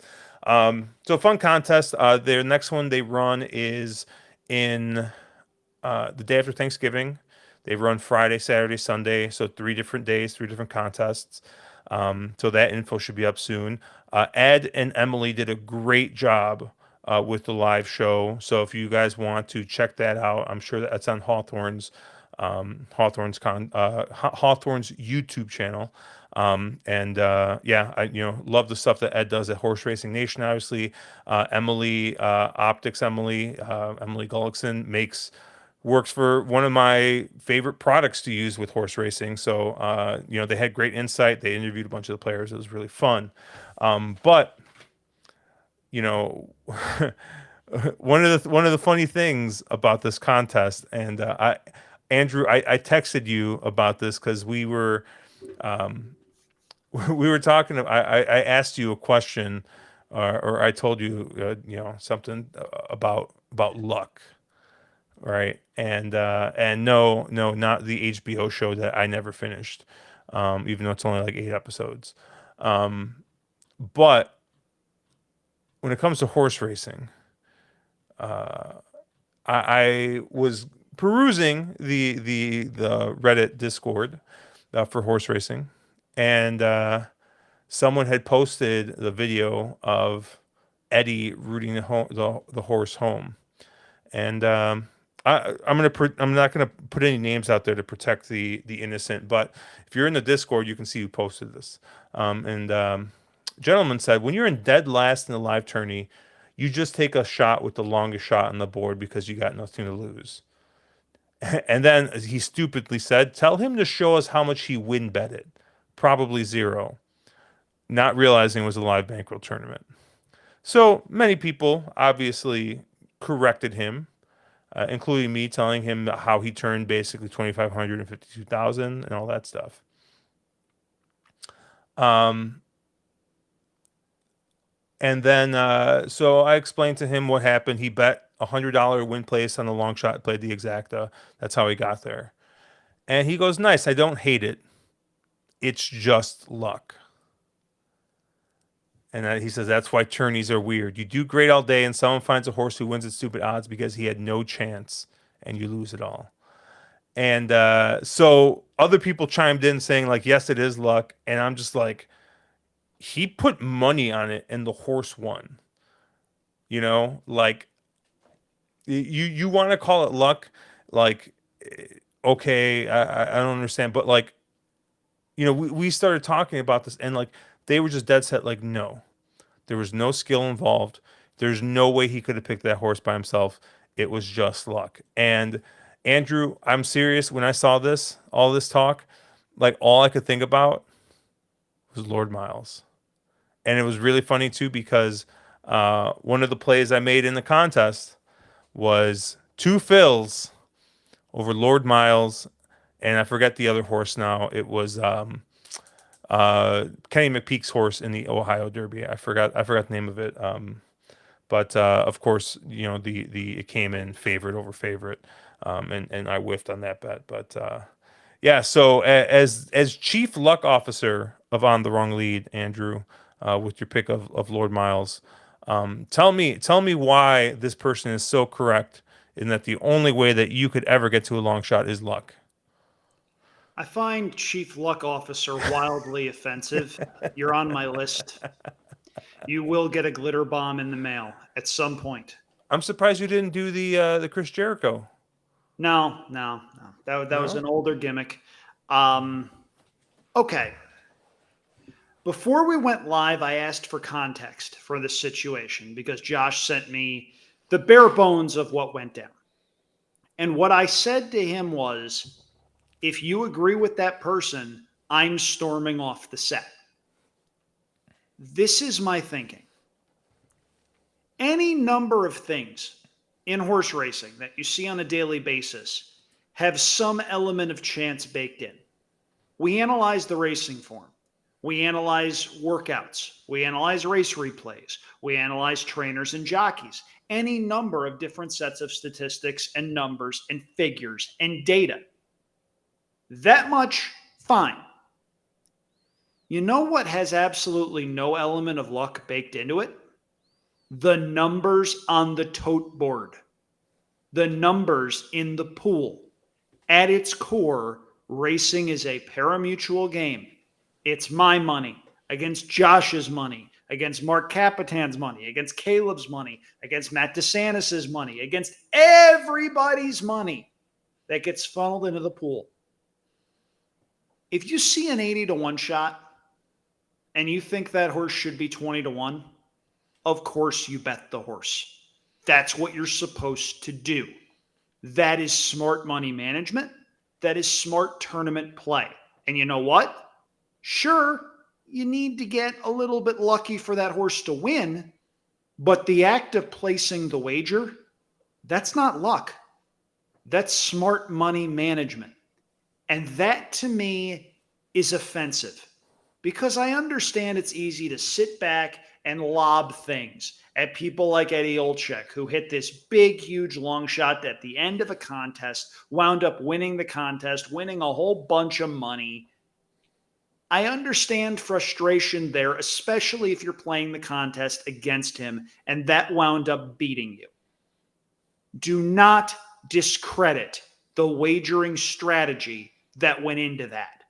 fun contest. Their next one they run is in the day after Thanksgiving. They run Friday, Saturday, Sunday, so 3 different days, 3 different contests. So that info should be up soon. Ed and Emily did a great job with the live show. So if you guys want to check that out, I'm sure that's on Hawthorne's YouTube channel. And yeah, I love the stuff that Ed does at Horse Racing Nation. Obviously, Emily Optics, Emily Gullickson works for one of my favorite products to use with horse racing. So, they had great insight. They interviewed a bunch of the players. It was really fun. But you know, one of the funny things about this contest, and Andrew, I texted you about this because we were talking. I asked you a question, or I told you, something about luck, right? And no, no, not the HBO show that I never finished, even though it's only like 8 episodes. But when it comes to horse racing, I was perusing the Reddit Discord for horse racing, and someone had posted the video of Eddie rooting the horse home. And I'm not gonna put any names out there to protect the innocent, but if you're in the Discord, you can see who posted this. And Gentleman said, when you're in dead last in the live tourney, you just take a shot with the longest shot on the board because you got nothing to lose. And then he stupidly said, tell him to show us how much he win betted. Probably zero. Not realizing it was a live bankroll tournament. So many people obviously corrected him, including me, telling him how he turned basically 2,500 and 52,000 and all that stuff. And then, so I explained to him what happened. He bet $100 win place on the long shot, played the exacta. That's how he got there. And he goes, nice. I don't hate it. It's just luck. And he says that's why tourneys are weird. You do great all day, and someone finds a horse who wins at stupid odds because he had no chance, and you lose it all. And so other people chimed in saying like, yes, it is luck. And I'm just like, he put money on it and the horse won. You know, like you want to call it luck, like okay, I don't understand, but like we started talking about this and like they were just dead set like no, there was no skill involved. There's no way he could have picked that horse by himself. It was just luck. And Andrew, I'm serious. When I saw this, all this talk, like all I could think about was Lord Miles. And it was really funny too because one of the plays I made in the contest was two fills over Lord Miles, and I forget the other horse now. It was Kenny McPeak's horse in the Ohio Derby. I forgot the name of it. But of course, the it came in favorite over favorite, and I whiffed on that bet. But yeah, so as chief luck officer of On the Wrong Lead, Andrew, with your pick of Lord Miles, tell me why this person is so correct in that the only way that you could ever get to a long shot is luck.
I find Chief Luck Officer wildly offensive. You're on my list. You will get a glitter bomb in the mail at some point.
I'm surprised you didn't do the Chris Jericho.
No, no, no. That was
No.
an older gimmick. Um, okay. Before we went live, I asked for context for this situation because Josh sent me the bare bones of what went down. And what I said to him was, if you agree with that person, I'm storming off the set. This is my thinking. Any number of things in horse racing that you see on a daily basis have some element of chance baked in. We analyze the racing form. We analyze workouts. We analyze race replays. We analyze trainers and jockeys. Any number of different sets of statistics and numbers and figures and data. That much, fine. You know what has absolutely no element of luck baked into it? The numbers on the tote board, the numbers in the pool. At its core, racing is a parimutuel game. It's my money against Josh's money, against Mark Capitan's money, against Caleb's money, against Matt DeSantis's money, against everybody's money that gets funneled into the pool. If you see an 80 to 1 shot and you think that horse should be 20 to 1, of course you bet the horse. That's what you're supposed to do. That is smart money management. That is smart tournament play. And you know what? Sure, you need to get a little bit lucky for that horse to win, but the act of placing the wager, that's not luck. That's smart money management. And that to me is offensive because I understand it's easy to sit back and lob things at people like Eddie Olczyk, who hit this big, huge long shot at the end of a contest, wound up winning the contest, winning a whole bunch of money. I understand frustration there, especially if you're playing the contest against him, and that wound up beating you. Do not discredit the wagering strategy that went into that.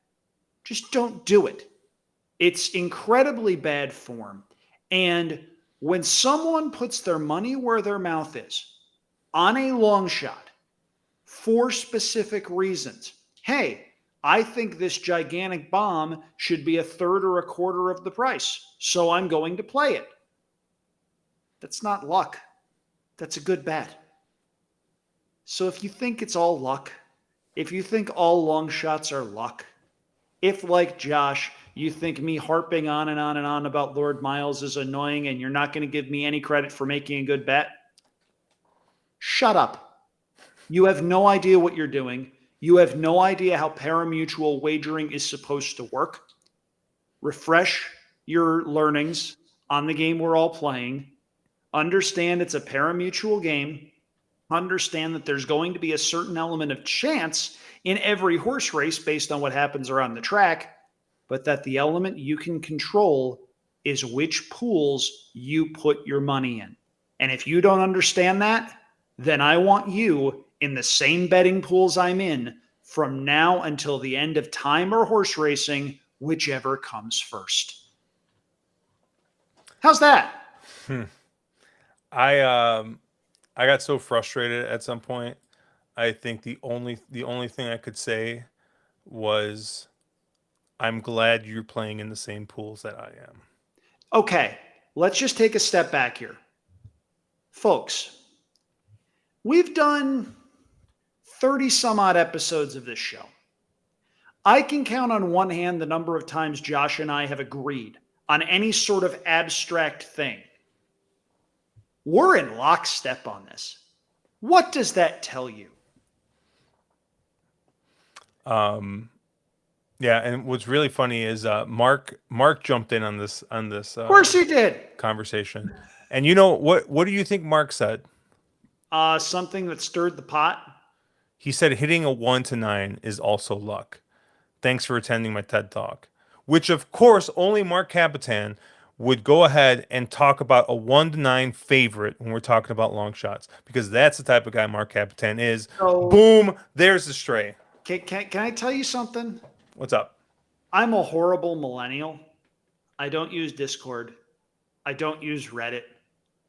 Just don't do it. It's incredibly bad form. And when someone puts their money where their mouth is on a long shot for specific reasons, hey, I think this gigantic bomb should be a third or a quarter of the price, so I'm going to play it. That's not luck. That's a good bet. So if you think it's all luck, if you think all long shots are luck, if like Josh, you think me harping on and on and on about Lord Miles is annoying and you're not going to give me any credit for making a good bet, shut up. You have no idea what you're doing. You have no idea how parimutuel wagering is supposed to work. Refresh your learnings on the game we're all playing. Understand it's a parimutuel game. Understand that there's going to be a certain element of chance in every horse race based on what happens around the track, but that the element you can control is which pools you put your money in. And if you don't understand that, then I want you in the same betting pools I'm in from now until the end of time or horse racing, whichever comes first. How's that?
Hmm. I I got so frustrated at some point. I think the only thing I could say was I'm glad you're playing in the same pools that I am.
Okay, let's just take a step back here. Folks, we've done 30 some odd episodes of this show. I can count on one hand the number of times Josh and I have agreed on any sort of abstract thing. We're in lockstep on this. What does that tell you?
Um, yeah, and what's really funny is Mark jumped in on this
Of course he did.
conversation, and you know what do you think Mark said?
Something that stirred the pot.
He said hitting a 1 to 9 is also luck. Thanks for attending my TED talk, which of course only Mark Capitan would go ahead and talk about a 1 to 9 favorite when we're talking about long shots because that's the type of guy Mark Capitan is.
So,
Boom, there's the stray.
can I tell you something?
What's up?
I'm a horrible millennial. I don't use Discord. I don't use Reddit.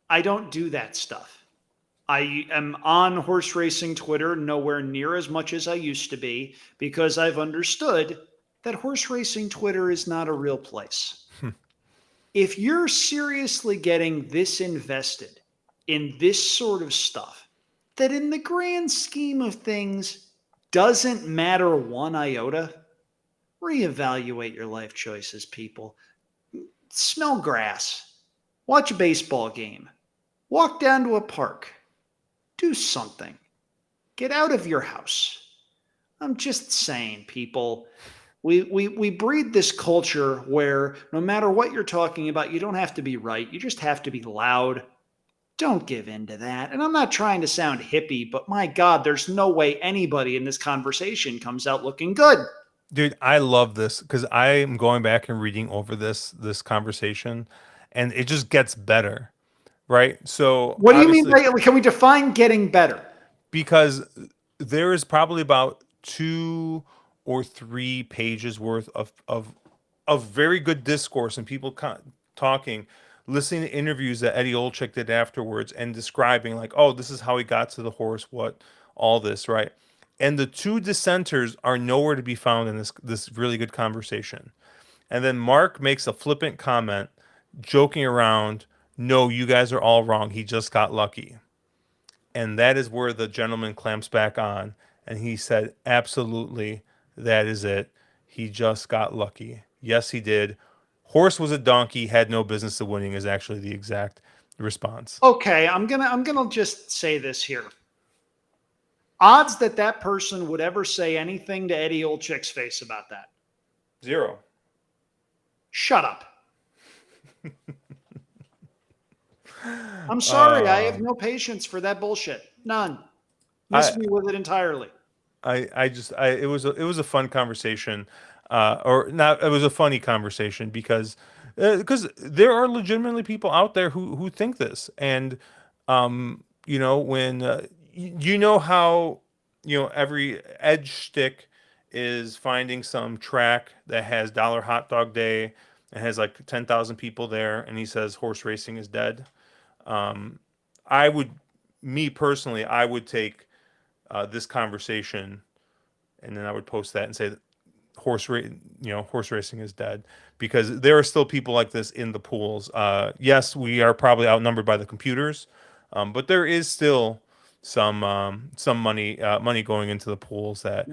I don't do that stuff. I am on horse racing Twitter nowhere near as much as I used to be because I've understood that horse racing Twitter is not a real place. If you're seriously getting this invested in this sort of stuff, that in the grand scheme of things doesn't matter one iota, reevaluate your life choices, people. Smell grass, watch a baseball game, walk down to a park, do something. Get out of your house. I'm just saying, people, we breed this culture where no matter what you're talking about, you don't have to be right. You just have to be loud. Don't give in to that. And I'm not trying to sound hippie, but my God, there's no way anybody in this conversation comes out looking good.
Dude, I love this because I am going back and reading over this conversation and it just gets better, right? So
What do you mean
obviously
by, can we define getting better?
because there is probably about 2 or 3 pages worth of very good discourse and people talking, listening to interviews that Eddie Olczyk did afterwards and describing like, oh, this is how he got to the horse, what all this, right? And the two dissenters are nowhere to be found in this really good conversation. And then Mark makes a flippant comment, joking around, no, you guys are all wrong. He just got lucky. And that is where the gentleman clamps back on. And he said, absolutely, that is it. He just got lucky. Yes, he did. Horse was a donkey, had no business of winning, is actually the exact response.
Okay, I'm gonna just say this here. Odds that that person would ever say anything to Eddie Olczyk's face about that.
0.
Shut up. I'm sorry. I have
Um,
no patience for that bullshit. None. Miss
I
me with it entirely.
it was a fun conversation, or not. It was a funny conversation because there are legitimately people out there who think this, and when you know how every edge stick is finding some track that has dollar hot dog day and has like 10,000 people there, and he says horse racing is dead. Um, I would, me personally, I would take this conversation and then I would post that and say that horse racing is dead because there are still people like this in the pools. Yes, we are probably outnumbered by the computers, but there is still some money going into the pools that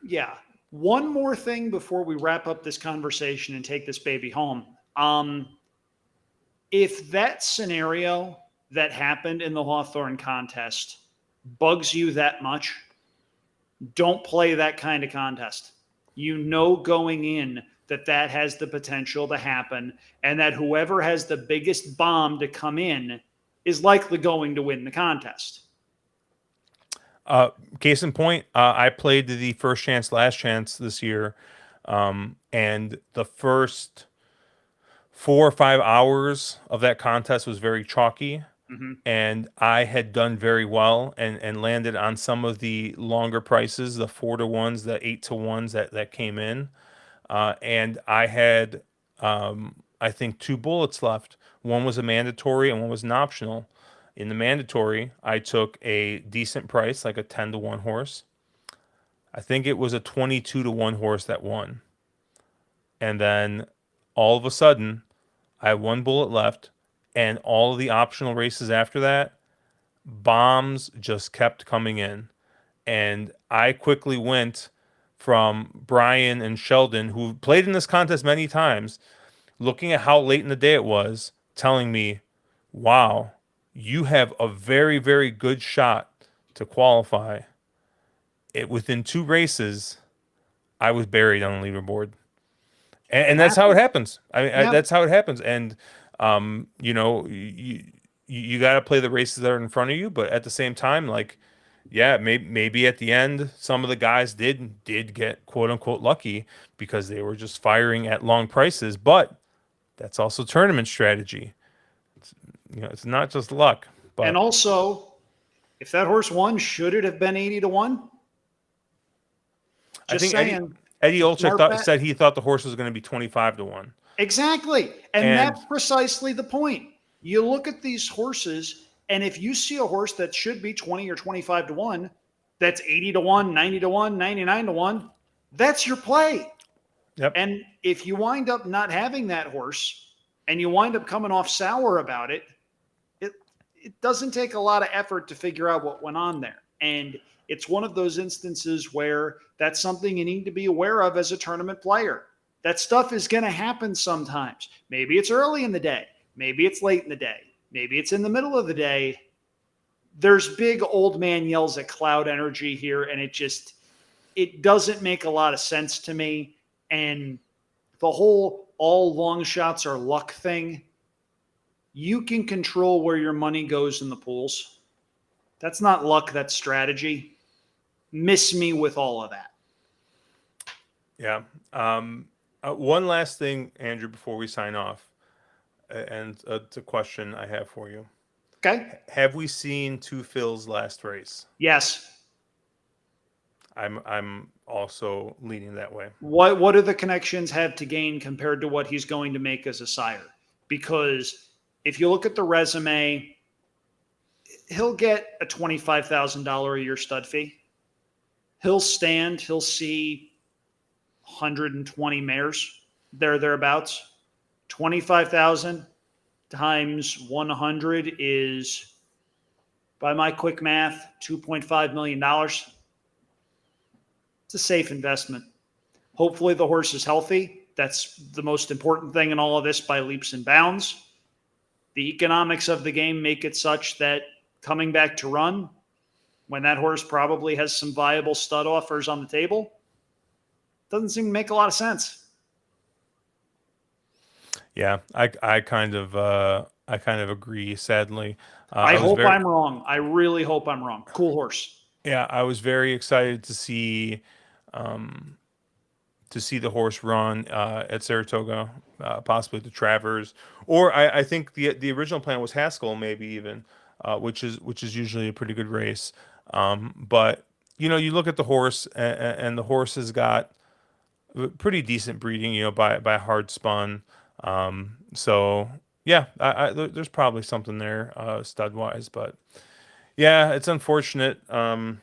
Yeah. One more thing before we wrap up this conversation and take this baby home. If that scenario that happened in the Hawthorne contest bugs you that much, don't play that kind of contest. You know going in that that has the potential to happen and that whoever has the biggest bomb to come in is likely going to win the contest.
case in point, I played the first chance, last chance this year, and the first 4 or 5 hours of that contest was very chalky. and I had done very well and landed on some of the longer prices, the 4-to-1s, the 8-to-1s that came in. And I had, I think, two bullets left. One was a mandatory and one was an optional. In the mandatory, I took a decent price, like a 10-to-1 horse. I think it was a 22-to-1 horse that won. And then all of a sudden, I had one bullet left, and all of the optional races after that, bombs just kept coming in. And I quickly went from Brian and Sheldon, who played in this contest many times, looking at how late in the day it was, telling me, wow, you have a very, very good shot to qualify. It within two races, I was buried on the leaderboard. And
It
that's how it
happens.
happens.
Yeah.
That's how it happens. And you know, you got to play the races that are in front of you, but at the same time, like, yeah, maybe at the end, some of the guys did get quote unquote lucky because they were just firing at long prices. But that's also tournament strategy. You know, it's not just luck.
And
But
also, if that horse won, should it have been 80-1?
I
Just
think
saying.
Eddie
It's a
Olczyk
smart bet.
said he thought the horse was going to be 25-1,
Exactly. And
and
that's precisely the point. You look at these horses, and if you see a horse that should be 20 or 25-1, that's 80-1, 90-1, 99-1, that's your play.
yep,
And if you wind up not having that horse and you wind up coming off sour about it, it it doesn't take a lot of effort to figure out what went on there. And it's one of those instances where that's something you need to be aware of as a tournament player. That stuff is going to happen sometimes. Maybe it's early in the day, maybe it's late in the day, maybe it's in the middle of the day. There's big old man yells at cloud energy here, and it doesn't make a lot of sense to me. And the whole all long shots are luck thing, you can control where your money goes in the pools. That's not luck, that's strategy. Miss me with all of that.
yeah. One last thing, Andrew, before we sign off, and it's a question I have for you.
Okay?
Have we seen Two Phil's last race?
Yes.
I'm also leaning that way.
What do the connections have to gain compared to what he's going to make as a sire? Because if you look at the resume, he'll get a $25,000 a year stud fee. He'll stand, he'll see 120 mares, thereabouts. 25,000 times 100 is, by my quick math, $2.5 million. It's a safe investment. Hopefully the horse is healthy. That's the most important thing in all of this by leaps and bounds. The economics of the game make it such that coming back to run, when that horse probably has some viable stud offers on the table, doesn't seem to make a lot of sense.
Yeah, I kind of agree. Sadly,
I
I was
hope
very
I'm wrong. I really hope I'm wrong. Cool horse.
yeah, I was very excited to see the horse run at Saratoga, possibly to Travers, or I think the original plan was Haskell, maybe even, which is usually a pretty good race. But you know, you look at the horse, and the horse has got pretty decent breeding, you know, by hard spun. So yeah, there's probably something there, stud wise, but yeah, it's unfortunate. I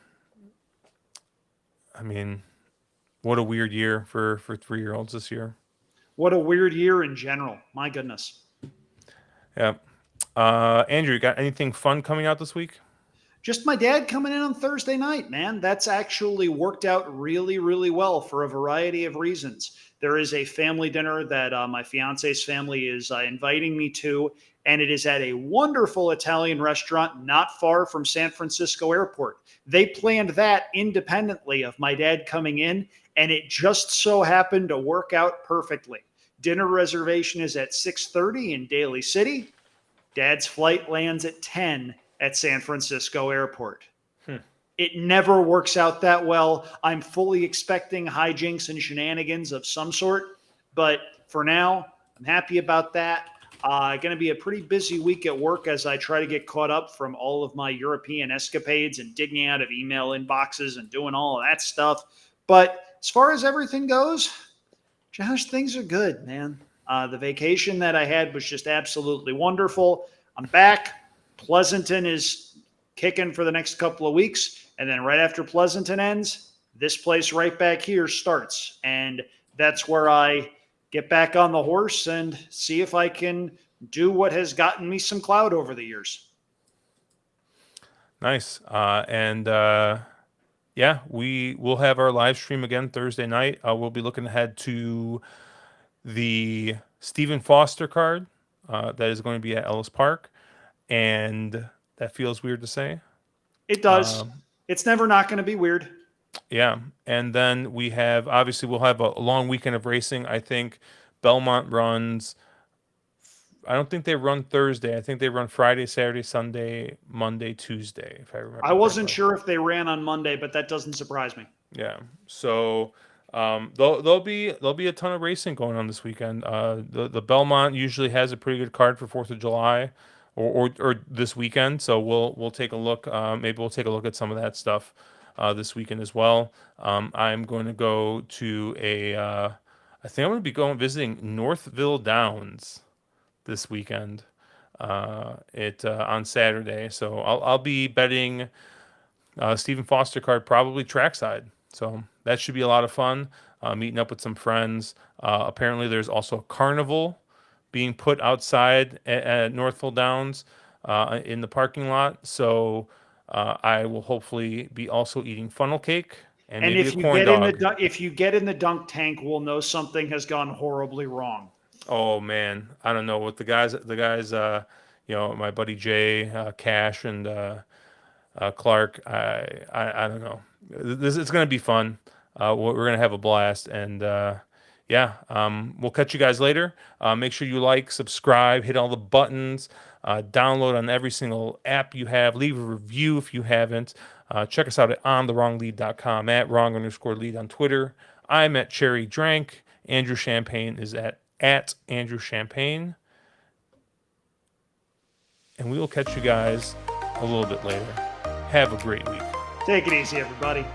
mean, what a weird year for 3-year-olds this year.
What a weird year in general. My goodness.
Yeah. Andrew, you got anything fun coming out this week?
Just my dad coming in on Thursday night, man. That's actually worked out really, really well for a variety of reasons. There is a family dinner that my fiance's family is inviting me to, and it is at a wonderful Italian restaurant not far from San Francisco Airport. They planned that independently of my dad coming in, and it just so happened to work out perfectly. Dinner reservation is at 6:30 in Daly City. Dad's flight lands at 10 at San Francisco Airport.
Hmm.
It never works out that well. I'm fully expecting hijinks and shenanigans of some sort, but for now, I'm happy about that. Going to be a pretty busy week at work as I try to get caught up from all of my European escapades and digging out of email inboxes and doing all of that stuff. But as far as everything goes, Josh, things are good, man. The vacation that I had was just absolutely wonderful. I'm back. Pleasanton is kicking for the next couple of weeks. And then right after Pleasanton ends, this place right back here starts. And that's where I get back on the horse and see if I can do what has gotten me some clout over the years.
Nice. And yeah, we will have our live stream again Thursday night. We'll be looking ahead to the Stephen Foster card that is going to be at Ellis Park, and that feels weird to say.
It does. It's never not going to be weird.
Yeah, and then we have obviously we'll have a long weekend of racing. I think Belmont runs. I don't think they run Thursday. I think they run Friday, Saturday, Sunday, Monday, Tuesday, if I
I
remember
wasn't
correctly.
sure if they ran on Monday, but that doesn't surprise me.
Yeah. So there'll be a ton of racing going on this weekend. The Belmont usually has a pretty good card for Fourth of July, or this weekend. So we'll take a look. Maybe we'll take a look at some of that stuff this weekend as well. I'm going to go to a. I think I'm going to be going visiting Northville Downs this weekend. It on Saturday. So I'll be betting Stephen Foster card, probably trackside. So that should be a lot of fun. Meeting up with some friends. Apparently, there's also a carnival being put outside at Northville Downs in the parking lot. So I will hopefully be also eating funnel cake and
And
maybe a
if you
corn
get in
dog.
the if you get in the dunk tank, we'll know something has gone horribly wrong.
Oh man, I don't know what the guys, my buddy Jay, Cash, and Clark. I don't know. This it's gonna be fun. We're gonna have a blast, and yeah, we'll catch you guys later. Make sure you like, subscribe, hit all the buttons, download on every single app you have. Leave a review if you haven't. Check us out at ontherwronglead.com, at wrong_lead on Twitter. I'm at Cherry Drank. Andrew Champagne is at Andrew Champagne, and we will catch you guys a little bit later. Have a great week.
Take it easy, everybody.